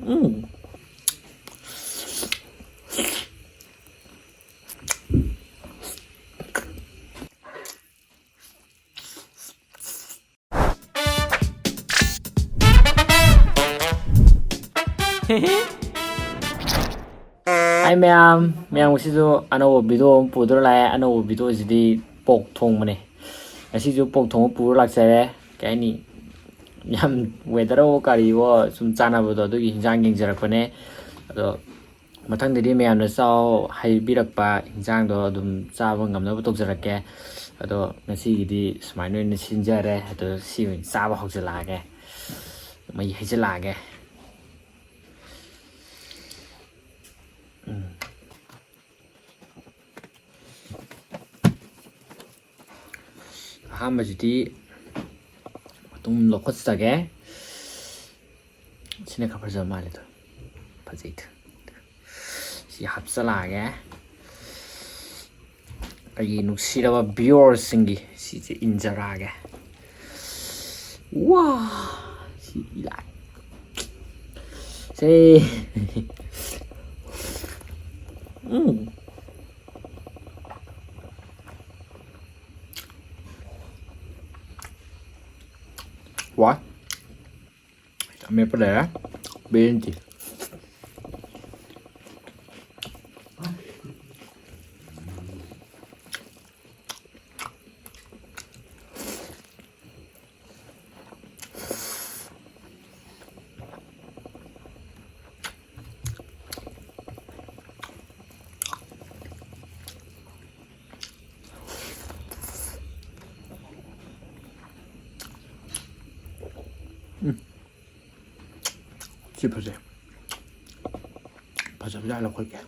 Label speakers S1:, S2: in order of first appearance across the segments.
S1: Hi ma'am ngasisu anouba video pudra lae anouba video sidi pok thongmane ngasisu pok thong pura laksare kaini yam weather o kari wo sum chana bodo adugi hinjang yengjarakpane ado mathangdidi ma'am na chaw haibirakpa hinjang do adum chaba ngamnaba tokjarake ado ngasigidi sumaino ni sinjare ado si chaba hokjalage mai haijalage ahamajidi tum lokhotjage sine khaparja male to phajait si hapsalage ai nuksiraba viewers singi si injarage wow si ila say What? Kami apa dah? Berhenti. 보세요. 보자 하려고 할게.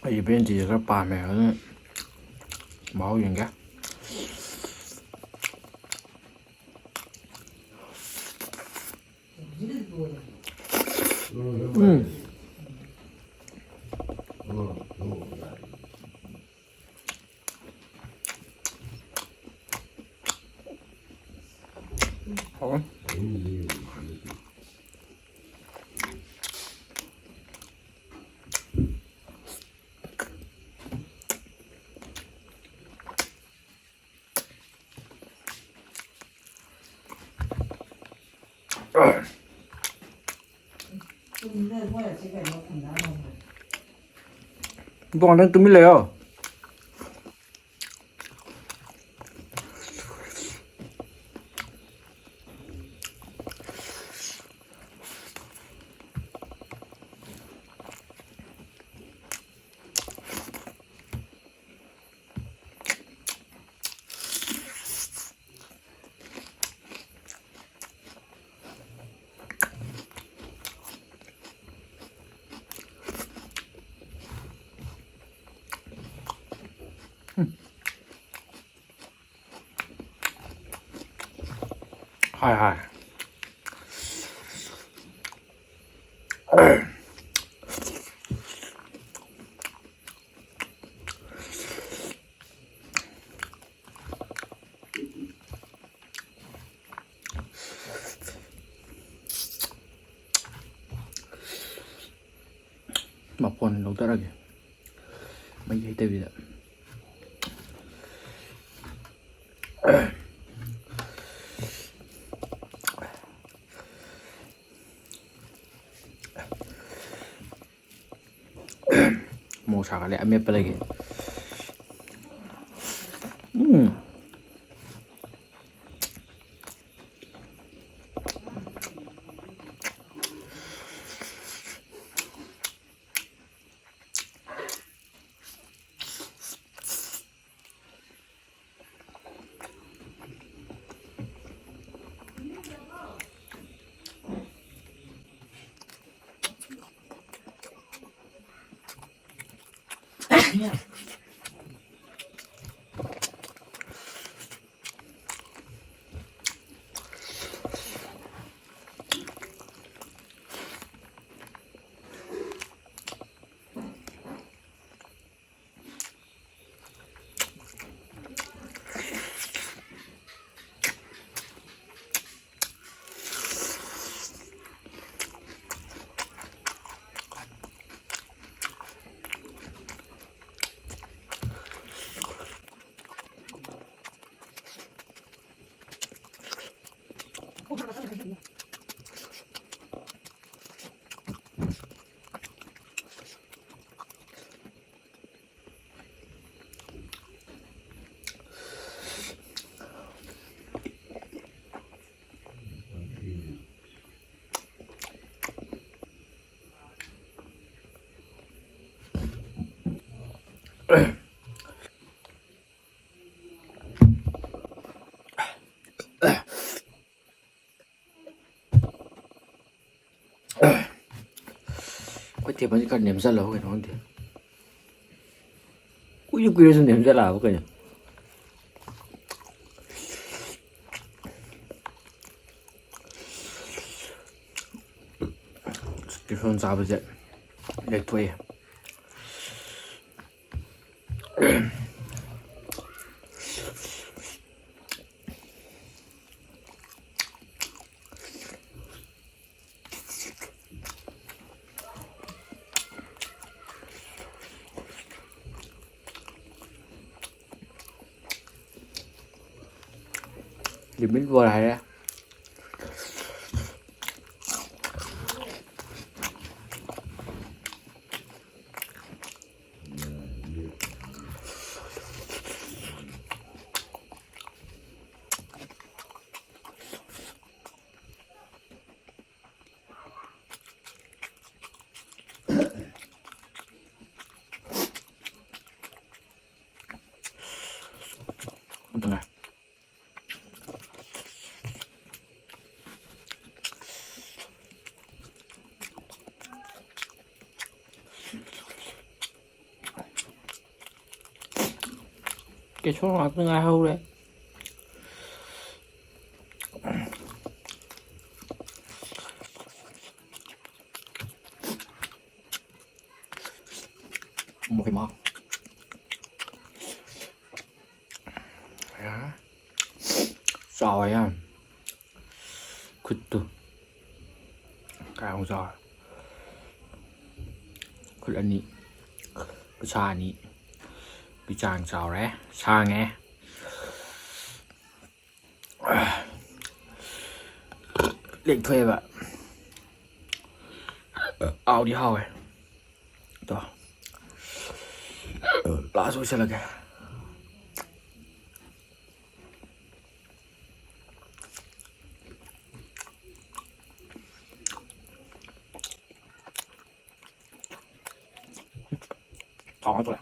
S1: 이 벤지가 밤에는 마우인가? 뭐 안 뜸밀래요. 하이. ꯃꯐꯣꯟ ꯂꯧꯊꯔꯒꯦ ꯃꯩ ꯍꯩꯇꯕꯤꯗ ꯃꯣꯔꯣꯛ ꯁꯥꯒꯠꯂꯦ ꯑꯃꯦꯠꯄꯗꯒꯤ Có thể vẫn cần ném ra lẩu cái nó không thể cũng như xong ném ra lẩu cái này cái phần sao bây giờ để thuê thì mình vừa này đấy này cái số ngọt nó ngai hâu đấy một cái món giỏi à 그것도 가양 giỏi 그 아니 그 차니 그 chàng giỏi đấy xa nghe định thuê vậy ao đi hỏi đó lá rồi sẽ là cái đó rồi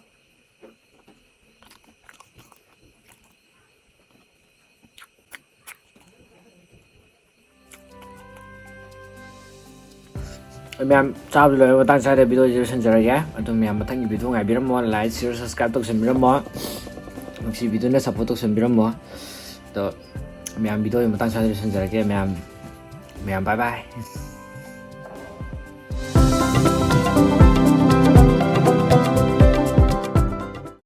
S1: ꯃꯌꯥꯝ ꯆꯥꯕꯗ ꯂꯣꯏꯔꯕ ꯃꯇꯥꯡ ꯆꯥꯗ ꯚꯤꯗꯤꯑꯣꯁꯤ ꯂꯣꯏꯁꯤꯟꯖꯔꯒꯦ ꯑꯗꯨ ꯃꯌꯥꯝ ꯃꯊꯪꯒꯤ video ꯉꯥꯏꯕꯤꯔꯝꯃꯣ ꯂꯥꯏꯛ ꯁꯤꯌꯔ ꯁꯕꯁꯀ꯭ꯔꯥꯏꯕ ꯇꯧꯁꯟꯕꯤꯔꯝꯃꯣ ꯅꯨꯡꯁꯤꯕꯤꯗꯨꯅ ꯁꯞꯄꯣꯔꯠ ꯇꯧꯁꯟꯕꯤꯔꯝꯃꯣ ꯑꯗꯣ ꯃꯌꯥꯝ ꯚꯤꯗꯤꯑꯣꯒꯤ ꯃꯇꯥꯡ ꯆꯥꯗ ꯂꯣꯏꯁꯤꯟꯖꯔꯒꯦ ꯃꯌꯥꯝ ꯕꯥꯏ ꯕꯥꯏ